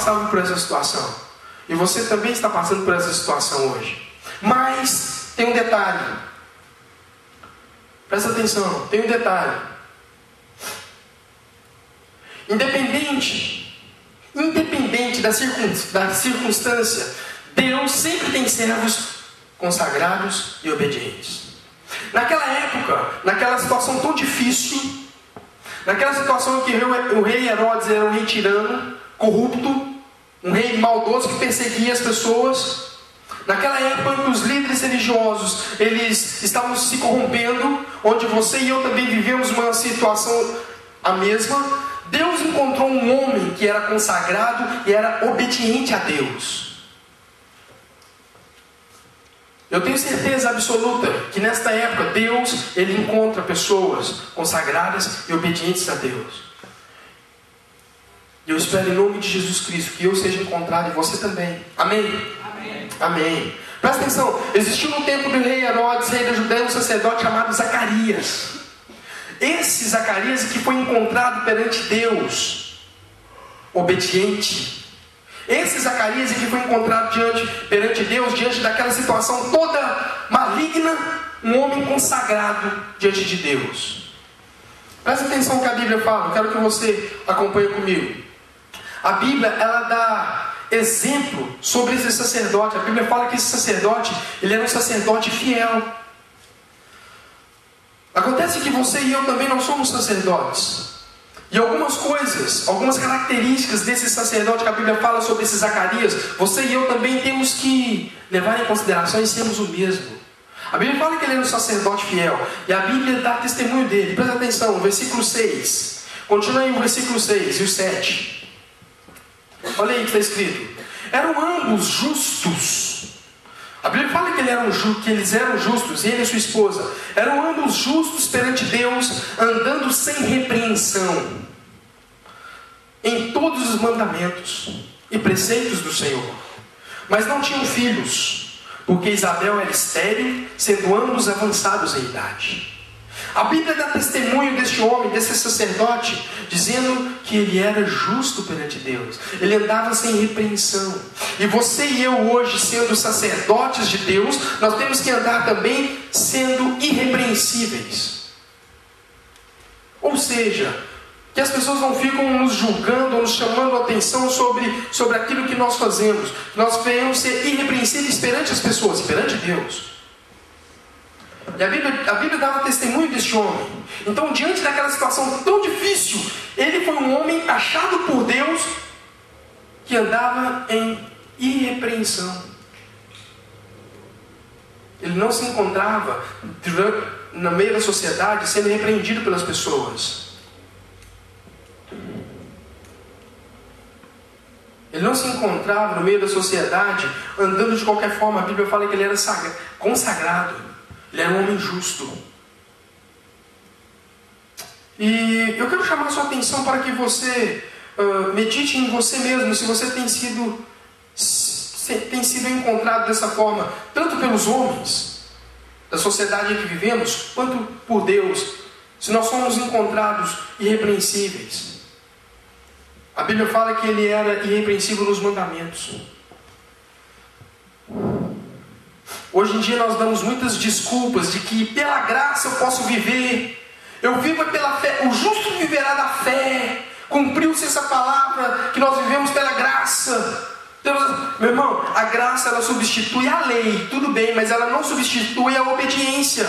passavam por essa situação. E você também está passando por essa situação hoje. Mas tem um detalhe. Presta atenção, tem um detalhe. Independente da circunstância, Deus sempre tem servos consagrados e obedientes. Naquela época, naquela situação tão difícil, naquela situação em que o rei Herodes era um rei tirano, corrupto, um rei maldoso que perseguia as pessoas, naquela época em que os líderes religiosos eles estavam se corrompendo, onde você e eu também vivemos uma situação a mesma, Deus encontrou um homem que era consagrado e era obediente a Deus. Eu tenho certeza absoluta que nesta época Deus ele encontra pessoas consagradas e obedientes a Deus. E eu espero em nome de Jesus Cristo que eu seja encontrado e você também. Amém? Amém. Amém. Presta atenção, existiu no tempo do rei Herodes, rei da Judéia, um sacerdote chamado Zacarias. Esse Zacarias que foi encontrado perante Deus, obediente. Esse Zacarias que foi encontrado perante Deus, diante daquela situação toda maligna, um homem consagrado diante de Deus. Presta atenção no que a Bíblia fala, eu quero que você acompanhe comigo. A Bíblia, ela dá exemplo sobre esse sacerdote. A Bíblia fala que esse sacerdote, ele era um sacerdote fiel. Acontece que você e eu também não somos sacerdotes. E algumas coisas, algumas características desse sacerdote que a Bíblia fala sobre esse Zacarias, você e eu também temos que levar em consideração e sermos o mesmo. A Bíblia fala que ele era um sacerdote fiel. E a Bíblia dá testemunho dele. Presta atenção, versículo 6. Continua aí o versículo 6 e o 7. Olha aí o que está escrito. Eram ambos justos. A Bíblia fala que eles eram justos, ele e sua esposa. Eram ambos justos perante Deus, andando sem repreensão em todos os mandamentos e preceitos do Senhor. Mas não tinham filhos, porque Isabel era estéril, sendo ambos avançados em idade. A Bíblia dá testemunho deste homem, desse sacerdote, dizendo que ele era justo perante Deus. Ele andava sem repreensão. E você e eu hoje, sendo sacerdotes de Deus, nós temos que andar também sendo irrepreensíveis. Ou seja, que as pessoas não ficam nos julgando ou nos chamando a atenção sobre aquilo que nós fazemos. Nós venhamos ser irrepreensíveis perante as pessoas, perante Deus. E a Bíblia dava testemunho deste homem. Então, diante daquela situação tão difícil, ele foi um homem achado por Deus que andava em irrepreensão. Ele não se encontrava no meio da sociedade sendo repreendido pelas pessoas. Ele não se encontrava no meio da sociedade andando de qualquer forma. A Bíblia fala que ele era consagrado. Ele era um homem justo. E eu quero chamar a sua atenção para que você medite em você mesmo, se você tem sido encontrado dessa forma, tanto pelos homens da sociedade em que vivemos, quanto por Deus, se nós somos encontrados irrepreensíveis. A Bíblia fala que ele era irrepreensível nos mandamentos. Hoje em dia nós damos muitas desculpas de que pela graça eu posso viver. Eu vivo pela fé. O justo viverá da fé. Cumpriu-se essa palavra que nós vivemos pela graça. Meu irmão, a graça ela substitui a lei, tudo bem, mas ela não substitui a obediência.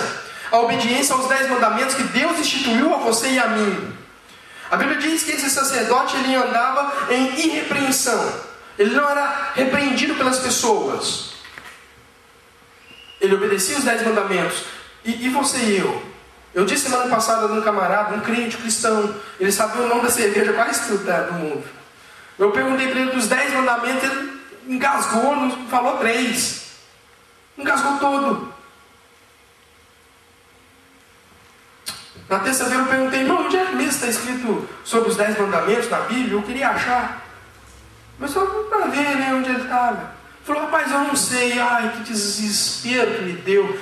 A obediência aos 10 mandamentos que Deus instituiu a você e a mim. A Bíblia diz que esse sacerdote ele andava em irrepreensão. Ele não era repreendido pelas pessoas. Ele obedecia os 10 mandamentos. E você e eu? Eu disse semana passada de um camarada, um crente cristão, ele sabia o nome da cerveja quase tudo do mundo. Eu perguntei para ele dos 10 mandamentos, ele engasgou, não falou 3. Engasgou todo. Na terça-feira eu perguntei, irmão, onde é que mesmo está escrito sobre os 10 mandamentos na Bíblia? Eu queria achar. Mas só para ver, né, onde ele estava. Falou, rapaz, eu não sei, ai, que desespero que me deu.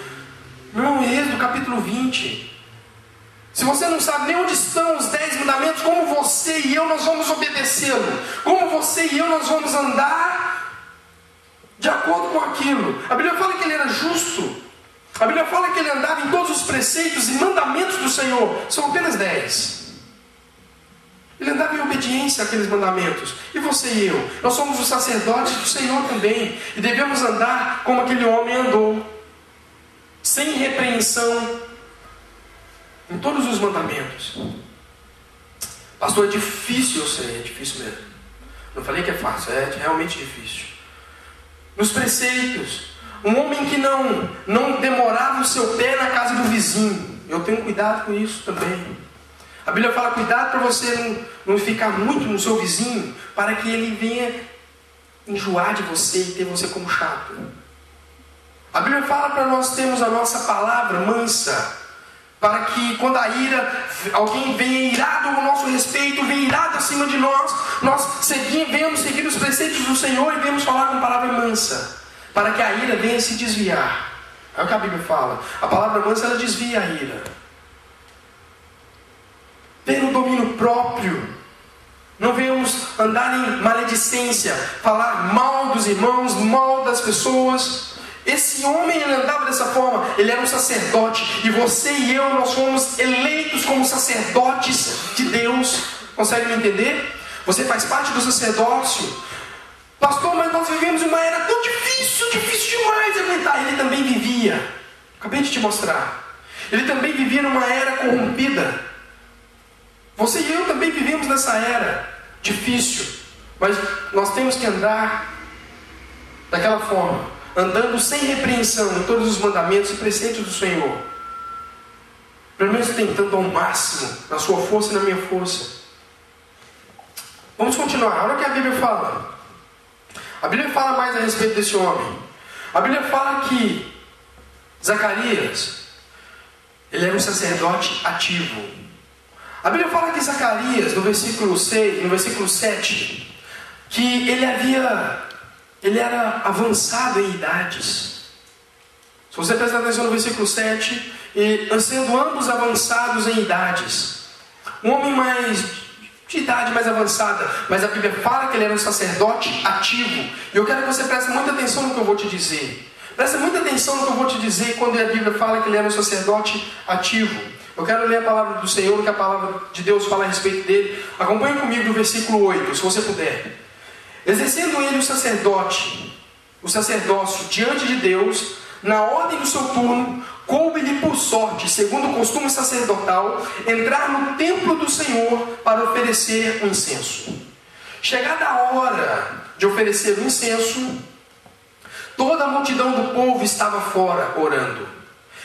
Meu irmão, Êxodo capítulo 20. Se você não sabe nem onde estão os 10 mandamentos, como você e eu nós vamos obedecê-lo? Como você e eu nós vamos andar de acordo com aquilo? A Bíblia fala que ele era justo. A Bíblia fala que ele andava em todos os preceitos e mandamentos do Senhor. São apenas 10. Ele andava em obediência àqueles mandamentos. E você e eu? Nós somos os sacerdotes do Senhor também. E devemos andar como aquele homem andou. Sem repreensão. Em todos os mandamentos. Pastor, é difícil, eu sei, é difícil mesmo. Não falei que é fácil, é realmente difícil. Nos preceitos, um homem que não demorava o seu pé na casa do vizinho. Eu tenho cuidado com isso também. A Bíblia fala, cuidado para você não ficar muito no seu vizinho, para que ele venha enjoar de você e ter você como chato. A Bíblia fala para nós termos a nossa palavra mansa, para que quando a ira, alguém venha irado ao nosso respeito, venha irado acima de nós, nós venhamos seguir os preceitos do Senhor e venhamos falar com palavra mansa, para que a ira venha se desviar. É o que a Bíblia fala. A palavra mansa, ela desvia a ira. Ter um domínio próprio. Não venhamos andar em maledicência, falar mal dos irmãos, mal das pessoas. Esse homem, ele andava dessa forma. Ele era um sacerdote. E você e eu, nós fomos eleitos como sacerdotes de Deus. Consegue me entender? Você faz parte do sacerdócio. Pastor, mas nós vivemos uma era tão difícil demais de aguentar. Ele também vivia. Acabei de te mostrar. Ele também vivia numa era corrompida. Você e eu também vivemos nessa era difícil. Mas nós temos que andar daquela forma. Andando sem repreensão em todos os mandamentos e preceitos do Senhor. Pelo menos tentando ao máximo, na sua força e na minha força. Vamos continuar. Olha o que a Bíblia fala. A Bíblia fala mais a respeito desse homem. A Bíblia fala que Zacarias, ele era um sacerdote ativo. A Bíblia fala que Zacarias, no versículo 7, que ele era avançado em idades. Se você prestar atenção no versículo 7, sendo ambos avançados em idades. Um homem de idade mais avançada, mas a Bíblia fala que ele era um sacerdote ativo. E eu quero que você preste muita atenção no que eu vou te dizer. Presta muita atenção no que eu vou te dizer quando a Bíblia fala que ele era um sacerdote ativo. Eu quero ler a palavra do Senhor, que a palavra de Deus fala a respeito dele. Acompanhe comigo no versículo 8, se você puder. Exercendo ele o sacerdócio diante de Deus, na ordem do seu turno, coube-lhe por sorte, segundo o costume sacerdotal, entrar no templo do Senhor para oferecer o incenso. Chegada a hora de oferecer o incenso, toda a multidão do povo estava fora orando.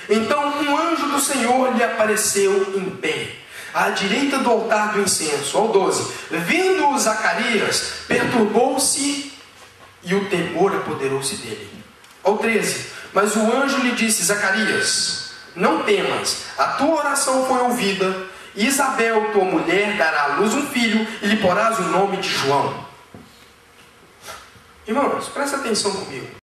Então um anjo do Senhor lhe apareceu em pé, à direita do altar do incenso. Ao 12. Vendo Zacarias, perturbou-se e o temor apoderou-se dele. Ao 13. Mas o anjo lhe disse: Zacarias, não temas, a tua oração foi ouvida. Isabel, tua mulher, dará à luz um filho e lhe porás o nome de João. Irmãos, presta atenção comigo.